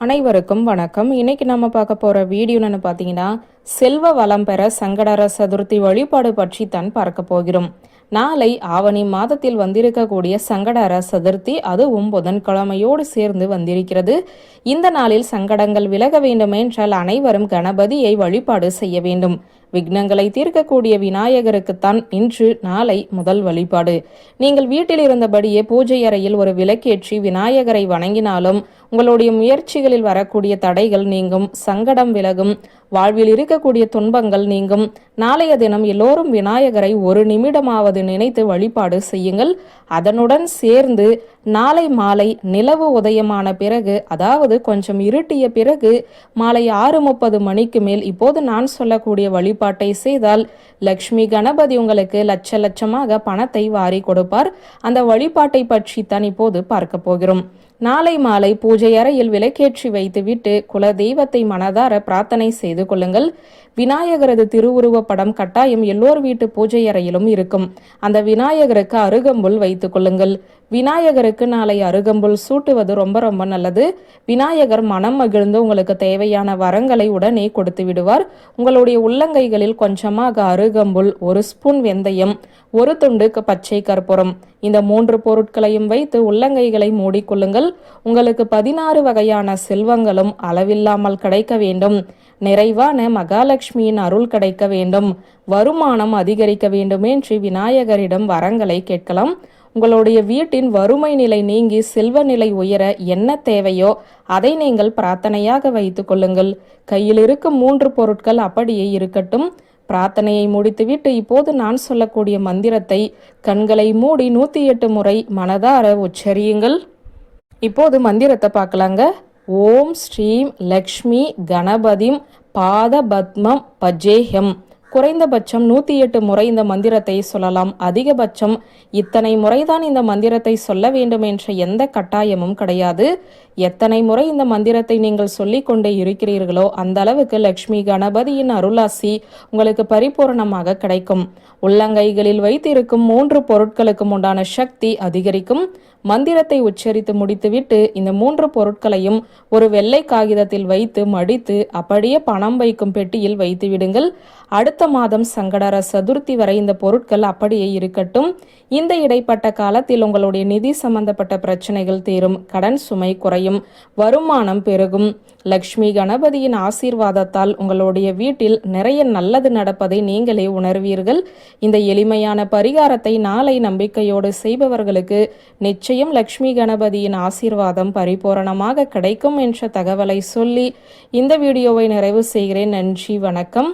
அனைவருக்கும் வணக்கம். இன்னைக்கு நம்ம பார்க்க போற வீடியோன்னு பார்த்தீங்கன்னா, செல்வ வளம் பெற சங்கடஹர சதுர்த்தி வழிபாடு பற்றி தான் பார்க்க போகிறோம். நாளை ஆவணி மாதத்தில் வந்திருக்கக்கூடிய சங்கடஹர சதுர்த்தி, அதுவும் புதன்கிழமையோடு சேர்ந்து வந்திருக்கிறது. இந்த நாளில் சங்கடங்கள் விலக வேண்டுமென்றால் அனைவரும் கணபதியை வழிபாடு செய்ய வேண்டும். விக்னங்களை தீர்க்கக்கூடிய விநாயகருக்குத்தான் இன்று நாளை முதல் வழிபாடு. நீங்கள் வீட்டில் இருந்தபடியே பூஜை அறையில் ஒரு விளக்கேற்றி விநாயகரை வணங்கினாலும் உங்களுடைய முயற்சிகளில் வரக்கூடிய தடைகள் நீங்கும், சங்கடம் விலகும், வாழ்வில் இருக்கக்கூடிய துன்பங்கள் நீங்கும். நாளைய தினம் எல்லோரும் விநாயகரை ஒரு நிமிடமாவது நினைத்து வழிபாடு செய்யுங்கள். அதனுடன் சேர்ந்து நாளை மாலை நிலவு உதயமான பிறகு, அதாவது கொஞ்சம் இருட்டிய பிறகு மாலை 6:30 மணிக்கு மேல் இப்போது நான் சொல்லக்கூடிய வழிபாட்டை செய்தால் லக்ஷ்மி கணபதி உங்களுக்கு லட்சமாக பணத்தை வாரி கொடுப்பார். அந்த வழிபாட்டை பற்றி தான் இப்போது பார்க்க போகிறோம். நாளை மாலை பூஜை அறையில் விளக்கேற்றி வைத்துவிட்டு குல தெய்வத்தை மனதார பிரார்த்தனை செய்து கொள்ளுங்கள். விநாயகரது திருவுருவ படம் கட்டாயம் எல்லோர் வீட்டு பூஜை அறையிலும் இருக்கும். அந்த விநாயகருக்கு அருகம்புல் வைத்துக் கொள்ளுங்கள். விநாயகருக்கு நாளை அருகம்புல் சூட்டுவது ரொம்ப ரொம்ப நல்லது. விநாயகர் மனம் மகிழ்ந்து உங்களுக்கு தேவையான வரங்களை உடனே கொடுத்து விடுவார். உங்களுடைய உள்ளங்கைகளில் கொஞ்சமாக அருகம்புல், 1 ஸ்பூன் வெந்தயம், 1 துண்டு பச்சை கற்பூரம், இந்த 3 பொருட்களையும் வைத்து உள்ளங்கைகளை மூடிக்கொள்ளுங்கள். உங்களுக்கு 16 வகையான செல்வங்களும் அளவில்லாமல் கிடைக்க வேண்டும். நிறைவான மகாலட்சுமியின் அருள் கிடைக்க வேண்டும். வருமானம் அதிகரிக்க வேண்டும் என்று விநாயகரிடம் வரங்களை கேட்கலாம். உங்களுடைய வீட்டின் வறுமை நிலை நீங்கி செல்வ நிலை உயர என்ன தேவையோ அதை நீங்கள் பிரார்த்தனையாக வைத்துக் கொள்ளுங்கள். கையில் இருக்கும் 3 பொருட்கள் அப்படியே இருக்கட்டும். பிரார்த்தனையை முடித்துவிட்டு இப்போது நான் சொல்லக்கூடிய மந்திரத்தை கண்களை மூடி 108 முறை மனதார உச்சரியுங்கள். இப்போது மந்திரத்தை பார்க்கலாங்க. ஓம் ஸ்ரீம் லக்ஷ்மி கணபதிம் பாத பத்மம் பஜேஹம். குறைந்தபட்சம் 108 முறை இந்த மந்திரத்தை சொல்லலாம். அதிகபட்சம் இத்தனை முறைதான் இந்த மந்திரத்தை சொல்ல வேண்டும் என்ற எந்த கட்டாயமும் கிடையாது. எத்தனை முறை இந்த மந்திரத்தை நீங்கள் சொல்லிக் கொண்டே இருக்கிறீர்களோ அந்த அளவுக்கு லக்ஷ்மி கணபதியின் அருளாசி உங்களுக்கு பரிபூர்ணமாக கிடைக்கும். உள்ளங்கைகளில் வைத்திருக்கும் 3 பொருட்களுக்கும் உண்டான சக்தி அதிகரிக்கும். மந்திரத்தை உச்சரித்து முடித்துவிட்டு இந்த 3 பொருட்களையும் ஒரு வெள்ளை காகிதத்தில் வைத்து மடித்து அப்படியே பணம் வைக்கும் பெட்டியில் வைத்து விடுங்கள். அடுத்த மாதம் சங்கடஹர சதுர்த்தி வரை இந்த பொருட்கள் அப்படியே இருக்கட்டும். இந்த இடைப்பட்ட காலத்தில் உங்களுடைய நிதி சம்பந்தப்பட்ட பிரச்சனைகள் தீரும், கடன் சுமை குறையும், வருமானம் பெருகும். லக்ஷ்மி கணபதியின் ஆசீர்வாதத்தால் உங்களுடைய வீட்டில் நிறைய நல்லது நடப்பதை நீங்களே உணர்வீர்கள். இந்த எளிமையான பரிகாரத்தை நாளை நம்பிக்கையோடு செய்பவர்களுக்கு நிச்சயம் லக்ஷ்மி கணபதியின் ஆசீர்வாதம் பரிபூரணமாக கிடைக்கும் என்ற தகவலை சொல்லி இந்த வீடியோவை நிறைவு செய்கிறேன். நன்றி, வணக்கம்.